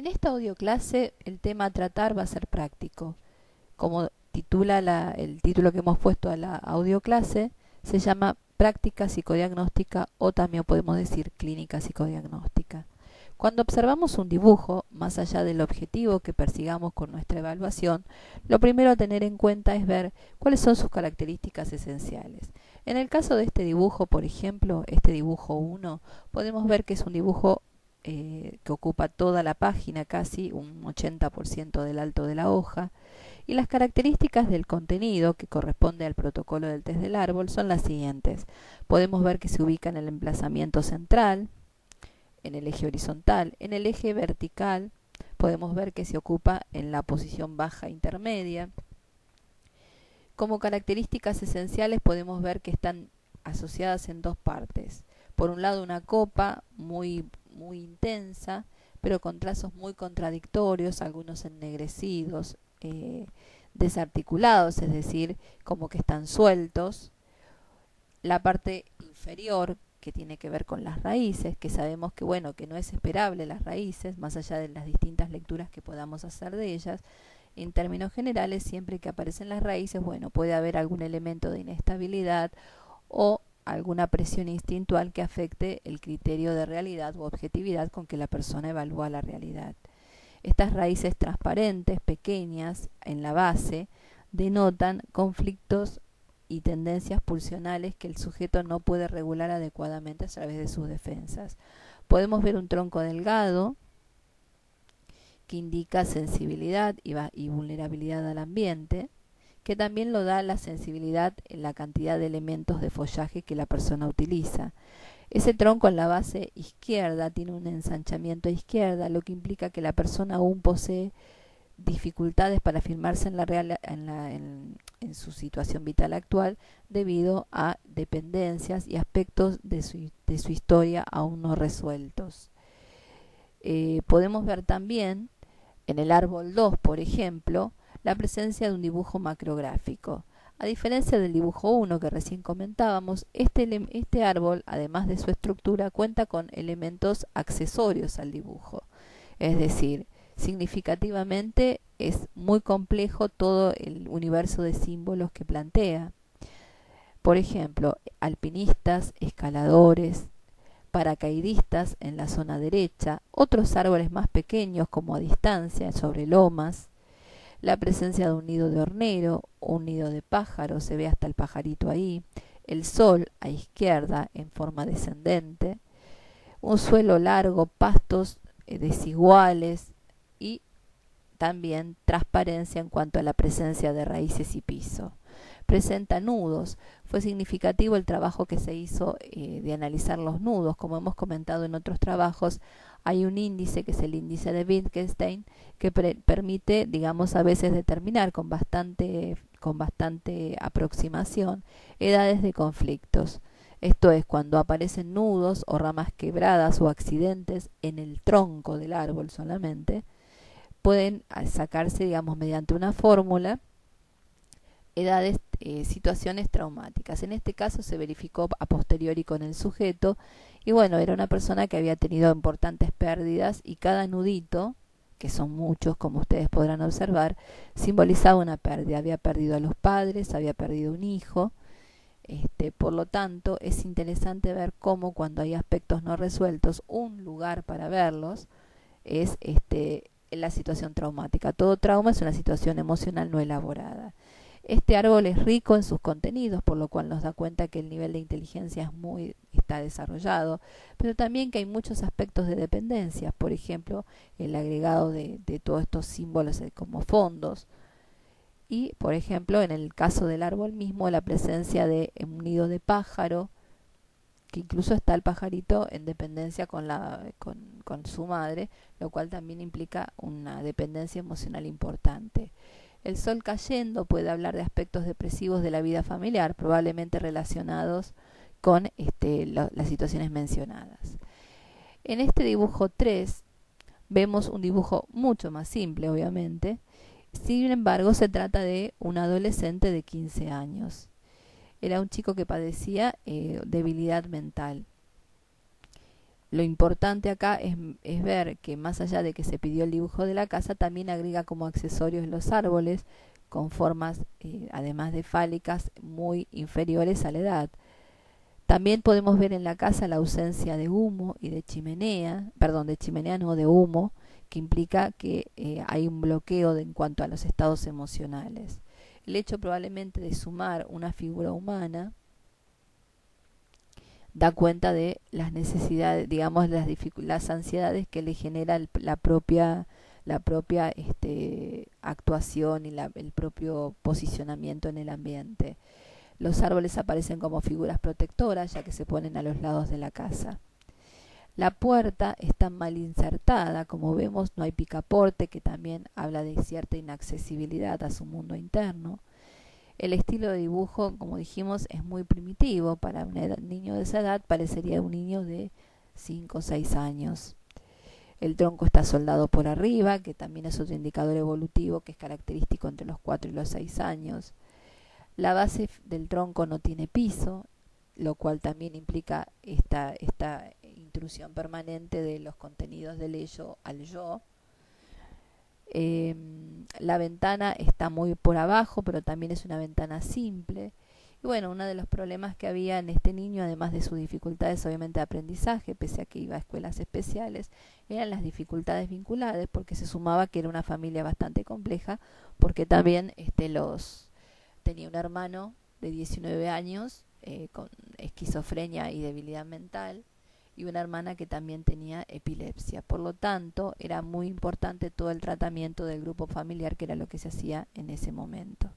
En esta audioclase el tema a tratar va a ser práctico. Como titula el título que hemos puesto a la audioclase, se llama práctica psicodiagnóstica o también podemos decir clínica psicodiagnóstica. Cuando observamos un dibujo, más allá del objetivo que persigamos con nuestra evaluación, lo primero a tener en cuenta es ver cuáles son sus características esenciales. En el caso de este dibujo, por ejemplo, este dibujo 1, podemos ver que es un dibujo que ocupa toda la página, casi un 80% del alto de la hoja, y las características del contenido que corresponde al protocolo del test del árbol son las siguientes. Podemos ver que se ubica en el emplazamiento central, en el eje horizontal, en el eje vertical, podemos ver que se ocupa en la posición baja intermedia. Como características esenciales podemos ver que están asociadas en dos partes. Por un lado, una copa muy intensa, pero con trazos muy contradictorios, algunos ennegrecidos, desarticulados, es decir, como que están sueltos. La parte inferior, que tiene que ver con las raíces, que sabemos que que no es esperable las raíces, más allá de las distintas lecturas que podamos hacer de ellas. En términos generales, siempre que aparecen las raíces, puede haber algún elemento de inestabilidad o alguna presión instintual que afecte el criterio de realidad u objetividad con que la persona evalúa la realidad. Estas raíces transparentes, pequeñas, en la base, denotan conflictos y tendencias pulsionales que el sujeto no puede regular adecuadamente a través de sus defensas. Podemos ver un tronco delgado que indica sensibilidad y vulnerabilidad al ambiente, que también lo da la sensibilidad en la cantidad de elementos de follaje que la persona utiliza. Ese tronco en la base izquierda tiene un ensanchamiento a izquierda, lo que implica que la persona aún posee dificultades para afirmarse en su situación vital actual debido a dependencias y aspectos de su historia aún no resueltos. Podemos ver también en el árbol 2, por ejemplo, la presencia de un dibujo macrográfico. A diferencia del dibujo 1 que recién comentábamos, este árbol, además de su estructura, cuenta con elementos accesorios al dibujo. Es decir, significativamente es muy complejo todo el universo de símbolos que plantea. Por ejemplo, alpinistas, escaladores, paracaidistas en la zona derecha, otros árboles más pequeños como a distancia, sobre lomas, la presencia de un nido de hornero, un nido de pájaro, se ve hasta el pajarito ahí, el sol a izquierda en forma descendente, un suelo largo, pastos desiguales y también transparencia en cuanto a la presencia de raíces y piso. Presenta nudos. Fue significativo el trabajo que se hizo de analizar los nudos. Como hemos comentado en otros trabajos, hay un índice que es el índice de Wittgenstein que permite, a veces determinar con bastante aproximación edades de conflictos. Esto es cuando aparecen nudos o ramas quebradas o accidentes en el tronco del árbol solamente, pueden sacarse, mediante una fórmula, edades, situaciones traumáticas. En este caso se verificó a posteriori con el sujeto y era una persona que había tenido importantes pérdidas y cada nudito, que son muchos como ustedes podrán observar, simbolizaba una pérdida. Había perdido a los padres, había perdido un hijo. Por lo tanto, es interesante ver cómo cuando hay aspectos no resueltos, un lugar para verlos es la situación traumática. Todo trauma es una situación emocional no elaborada. Este árbol es rico en sus contenidos, por lo cual nos da cuenta que el nivel de inteligencia está desarrollado, pero también que hay muchos aspectos de dependencia, por ejemplo, el agregado de todos estos símbolos como fondos, y, por ejemplo, en el caso del árbol mismo, la presencia de un nido de pájaro, que incluso está el pajarito en dependencia con su madre, lo cual también implica una dependencia emocional importante. El sol cayendo puede hablar de aspectos depresivos de la vida familiar, probablemente relacionados con las situaciones mencionadas. En este dibujo 3 vemos un dibujo mucho más simple, obviamente. Sin embargo, se trata de un adolescente de 15 años. Era un chico que padecía debilidad mental. Lo importante acá es ver que más allá de que se pidió el dibujo de la casa, también agrega como accesorios los árboles con formas, además de fálicas, muy inferiores a la edad. También podemos ver en la casa la ausencia de humo y de chimenea, perdón, de chimenea no, de humo, que implica que hay un bloqueo en cuanto a los estados emocionales. El hecho probablemente de sumar una figura humana da cuenta de las necesidades, digamos, las ansiedades que le genera la propia actuación y el propio posicionamiento en el ambiente. Los árboles aparecen como figuras protectoras, ya que se ponen a los lados de la casa. La puerta está mal insertada, como vemos no hay picaporte, que también habla de cierta inaccesibilidad a su mundo interno. El estilo de dibujo, como dijimos, es muy primitivo. Para un niño de esa edad parecería un niño de 5 o 6 años. El tronco está soldado por arriba, que también es otro indicador evolutivo que es característico entre los 4 y los 6 años. La base del tronco no tiene piso, lo cual también implica esta intrusión permanente de los contenidos del ello al yo. La ventana está muy por abajo, pero también es una ventana simple. Y bueno, uno de los problemas que había en este niño, además de sus dificultades obviamente de aprendizaje, pese a que iba a escuelas especiales, eran las dificultades vinculares, porque se sumaba que era una familia bastante compleja, porque también tenía un hermano de 19 años con esquizofrenia y debilidad mental, y una hermana que también tenía epilepsia. Por lo tanto, era muy importante todo el tratamiento del grupo familiar, que era lo que se hacía en ese momento.